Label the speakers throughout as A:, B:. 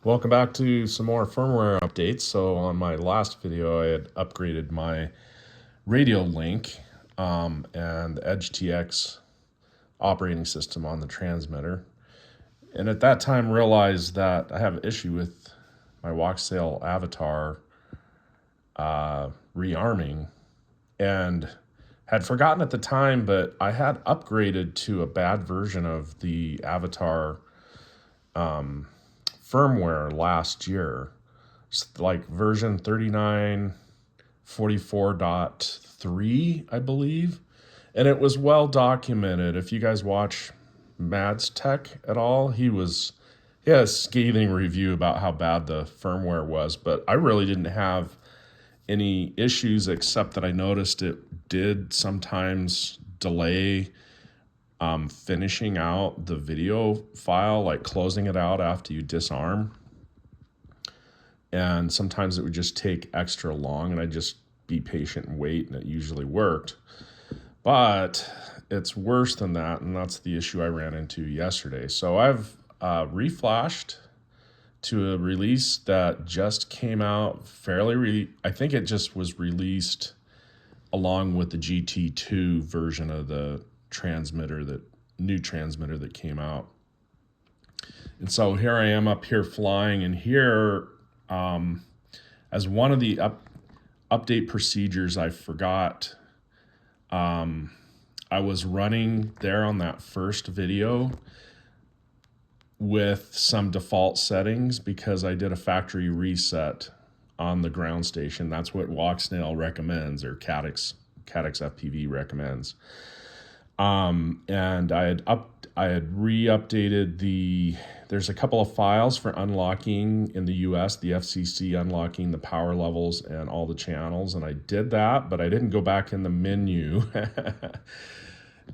A: Welcome back to some more firmware updates. So on my last video, I had upgraded my radio link and the Edge TX operating system on the transmitter. And at that time realized that I have an issue with my Walksnail Avatar rearming, and had forgotten at the time, but I had upgraded to a bad version of the Avatar firmware last year, like version 39.44.15, I believe. And it was well documented. If you guys watch Mads Tech at all, he had a scathing review about how bad the firmware was, but I really didn't have any issues except that I noticed it did sometimes delay finishing out the video file, like closing it out after you disarm. And sometimes it would just take extra long, and I'd just be patient and wait, and it usually worked. But it's worse than that, and that's the issue I ran into yesterday. So I've reflashed to a release that just came out I think it just was released along with the GT2 version of the new transmitter that came out. And so here I am up here flying, and here as one of the update procedures, I forgot I was running there on that first video with some default settings because I did a factory reset on the ground station. That's what Walksnail recommends, or CaddxFPV recommends. And I had re-updated there's a couple of files for unlocking in the US, the FCC unlocking the power levels and all the channels, and I did that, but I didn't go back in the menu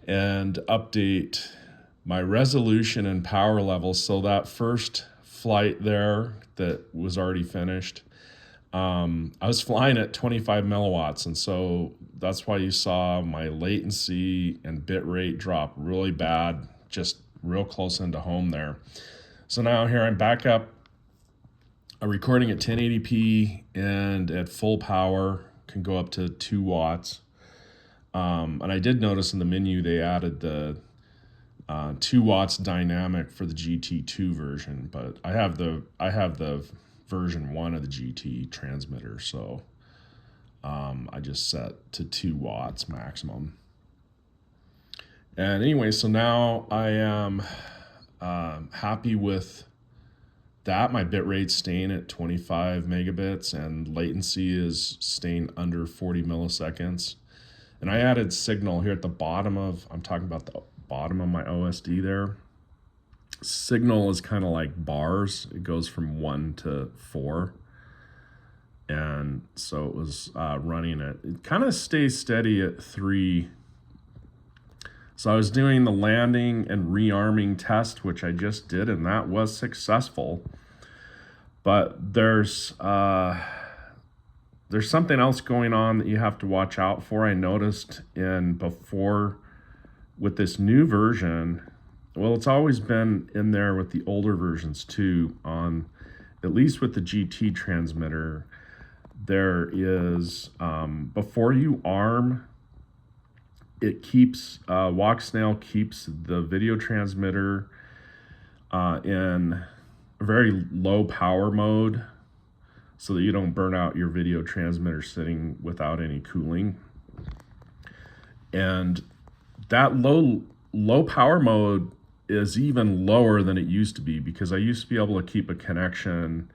A: and update my resolution and power levels. So that first flight there that was already finished, I was flying at 25 milliwatts, and so that's why you saw my latency and bit rate drop really bad, just real close into home there. So now here I'm back up, I'm recording at 1080p and at full power, can go up to 2 watts. And I did notice in the menu they added the 2 watts dynamic for the GT2 version, but I have the version 1 of the GT transmitter, so I just set to 2 watts maximum. And anyway, so now I am happy with that. My bit rate's staying at 25 megabits, and latency is staying under 40 milliseconds. And I added signal here at the bottom I'm talking about the bottom of my OSD there. Signal is kind of like bars. It goes from 1 to 4. And so it was running it kind of stays steady at 3. So I was doing the landing and rearming test, which I just did, and that was successful. But there's something else going on that you have to watch out for. I noticed with this new version, well, it's always been in there with the older versions too, at least with the GT transmitter, there is, before you arm, Walksnail keeps the video transmitter in a very low power mode so that you don't burn out your video transmitter sitting without any cooling. And that low power mode is even lower than it used to be, because I used to be able to keep a connection,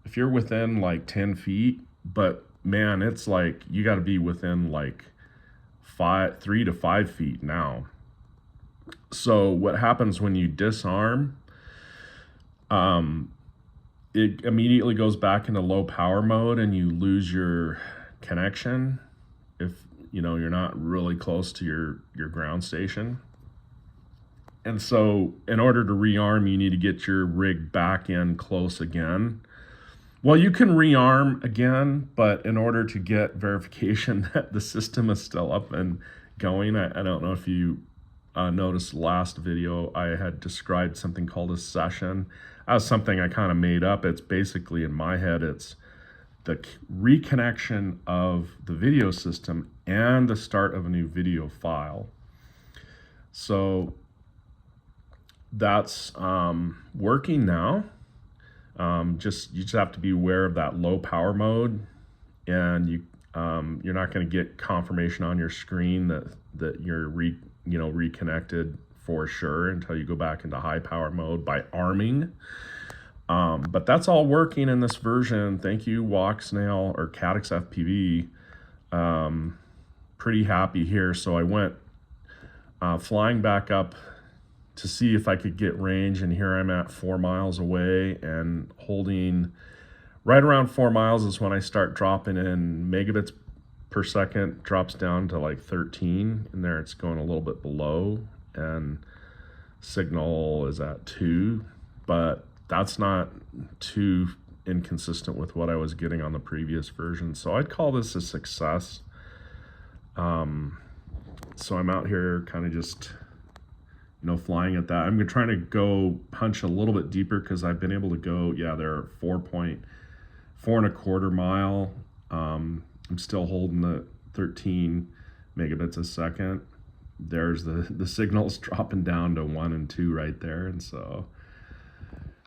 A: if you're within like 10 feet, but man, it's like you got to be within like 3 to 5 feet now. So what happens when you disarm, it immediately goes back into low power mode and you lose your connection if you're not really close to your ground station. And so in order to rearm, you need to get your rig back in close again. Well, you can rearm again, but in order to get verification that the system is still up and going, I don't know if you noticed last video I had described something called a session. That was something I kind of made up. It's basically, in my head, it's the reconnection of the video system and the start of a new video file. So that's working now. You just have to be aware of that low power mode, and you're not going to get confirmation on your screen that you're reconnected for sure until you go back into high power mode by arming. But that's all working in this version. Thank you, Walksnail or CaddxFPV. Pretty happy here. So I went flying back up to see if I could get range, and here I'm at 4 miles away and holding right around 4 miles is when I start dropping in megabits per second, drops down to like 13, and there it's going a little bit below, and signal is at 2, but that's not too inconsistent with what I was getting on the previous version. So I'd call this a success. So I'm out here kind of just, flying at that. I'm trying to go punch a little bit deeper because I've been able to go, they're 4.25 mile. I'm still holding the 13 megabits a second. There's the signals dropping down to 1 and 2 right there. And so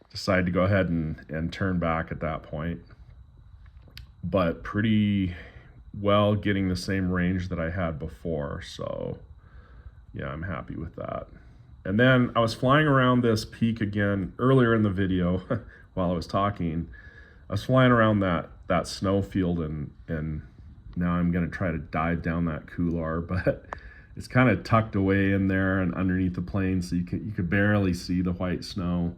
A: decided to go ahead and turn back at that point. But pretty well getting the same range that I had before. So yeah, I'm happy with that. And then I was flying around this peak again earlier in the video while I was talking. I was flying around that snow field, and now I'm going to try to dive down that couloir, but it's kind of tucked away in there and underneath the plane, so you could barely see the white snow.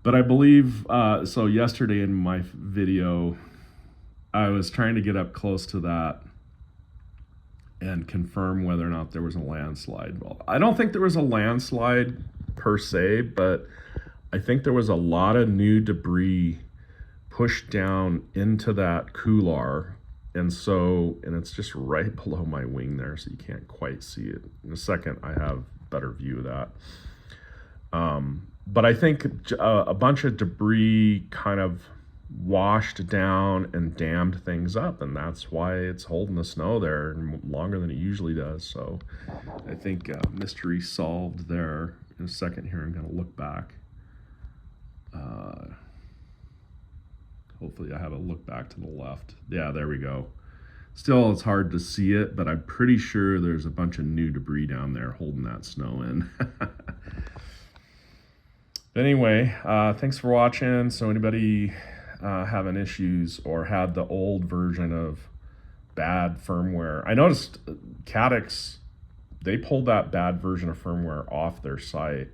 A: But I believe, so yesterday in my video, I was trying to get up close to that and confirm whether or not there was a landslide. Well, I don't think there was a landslide per se, but I think there was a lot of new debris pushed down into that couloir, and it's just right below my wing there, so you can't quite see it. In a second, I have better view of that. But I think a bunch of debris kind of washed down and dammed things up, and that's why it's holding the snow there longer than it usually does. So I think mystery solved there. In a second here, I'm going to look back. Hopefully I have a look back to the left. Yeah, there we go. Still, it's hard to see it, but I'm pretty sure there's a bunch of new debris down there holding that snow in. Anyway, thanks for watching. So anybody having issues or had the old version of bad firmware, I noticed Caddx, they pulled that bad version of firmware off their site.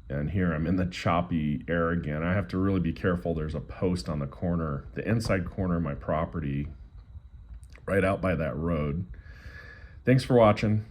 A: And here I'm in the choppy air again. I have to really be careful. There's a post on the corner, the inside corner of my property, right out by that road. Thanks for watching.